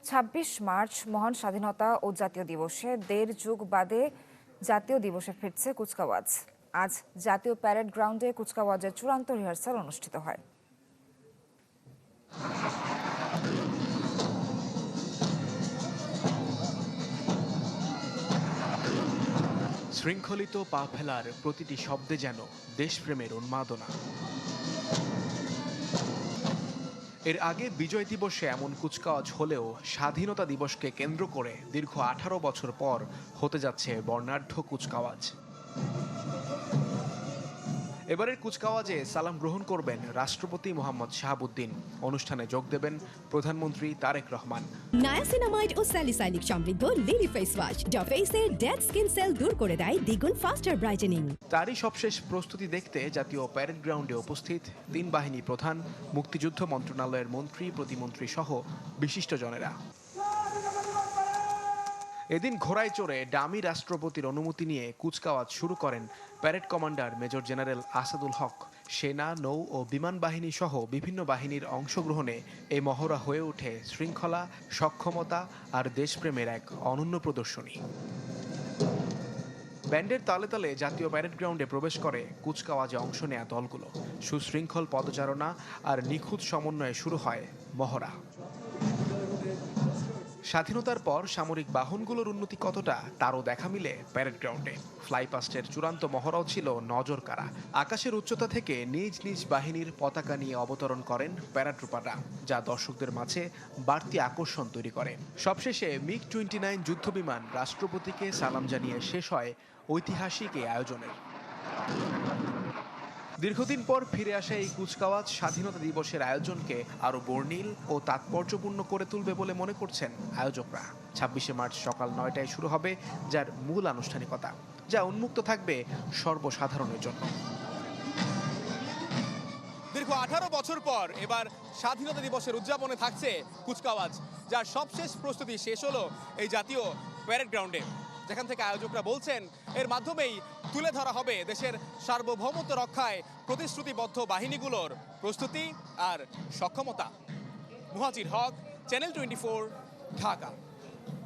২৬ March মহান স্বাধীনতা ও জাতীয় দিবসে দেড় যুগ বাদে জাতীয় দিবসে ফিরছে কুচকাওয়াজ। আজ জাতীয় প্যারেড গ্রাউন্ডে কুচকাওয়াজের চূড়ান্ত রিহার্সাল অনুষ্ঠিত হয়। শৃঙ্খলিত পা ফেলার প্রতিটি শব্দে যেন দেশপ্রেমের উন্মাদনা। এর আগে বিজয় দিবসে এমন কুচকাওয়াজ হলেও স্বাধীনতা দিবসকে কেন্দ্র করে দীর্ঘ 18 বছর পর হতে যাচ্ছে বর্ণাঢ্য কুচকাওয়াজ। এবারের কুচকাওয়াজে সালাম গ্রহণ করবেন রাষ্ট্রপতি মোহাম্মদ শাহাবুদ্দিন। অনুষ্ঠানে যোগ দেবেন প্রধানমন্ত্রী তারেক রহমান। নায়াসিনামাইড ও স্যালিসাইলিক সমৃদ্ধ লিলি ফেস ওয়াশ যা ফেসের ডেড স্কিন সেল দূর করে দেয় দ্বিগুণ ফাস্টার ব্রাইটেনিং। তারই সবশেষ প্রস্তুতি দেখতে জাতীয় প্যারেড গ্রাউন্ডে উপস্থিত তিন বাহিনী প্রধান, মুক্তিযুদ্ধ মন্ত্রণালয়ের মন্ত্রী, প্রতিমন্ত্রী সহ বিশিষ্টজনেরা। এদিন ঘোড়ায় চড়ে ডামি রাষ্ট্রপতির অনুমতি নিয়ে কুচকাওয়াজ শুরু করেন parade commander major general Asadul Haque. সেনা, নৌ ও বিমান বাহিনী সহ বিভিন্ন বাহিনীর অংশগ্রহণে এই মহড়া হয়ে ওঠে শৃঙ্খলা, সক্ষমতা আর দেশপ্রেমের এক অনন্য প্রদর্শনী। ব্যান্ডের তালে তালে জাতীয় প্যারেড গ্রাউন্ডে প্রবেশ করে কুচকাওয়াজে অংশ নেয়া দলগুলো। সুশৃঙ্খল পদচারণা আর নিখুঁত সমন্বয়ে শুরু হয় মহড়া। স্বাধীনতার পর সামরিক বাহনগুলোর উন্নতি কতটা তারও দেখা মিলে প্যারেড গ্রাউন্ডে। ফ্লাইপাস্টের চূড়ান্ত মহড়াও ছিল নজর কাড়া। আকাশের উচ্চতা থেকে নিজ নিজ বাহিনীর পতাকা নিয়ে অবতরণ করেন প্যারাট্রুপাররা, যা দর্শকদের মাঝে বাড়তি আকর্ষণ তৈরি করে। সবশেষে মিগ-29 যুদ্ধবিমান রাষ্ট্রপতিকে সালাম জানিয়ে শেষ হয় ঐতিহাসিক এই আয়োজনের। দীর্ঘদিন পর ফিরে আসা এই কুচকাওয়াজ স্বাধীনতা দিবসের আয়োজনকে আরও বর্ণিল ও তাৎপর্যপূর্ণ করে তুলবে বলে মনে করছেন আয়োজকরা। ২৬শে মার্চ সকাল ৯টায় শুরু হবে যার মূল আনুষ্ঠানিকতা, যা উন্মুক্ত থাকবে সর্বসাধারণের জন্য। দীর্ঘ 18 বছর পর এবার স্বাধীনতা দিবসের উদযাপনে থাকছে কুচকাওয়াজ, যার সবশেষ প্রস্তুতি শেষ হলো এই জাতীয় প্যারেড গ্রাউন্ডে, যেখান থেকে আয়োজকরা বলছেন এর মাধ্যমেই তুলে ধরা হবে দেশের সার্বভৌমত্ব রক্ষায় প্রতিশ্রুতিবদ্ধ বাহিনীগুলোর প্রস্তুতি আর সক্ষমতা। মুহাজির হক, চ্যানেল 24, ঢাকা।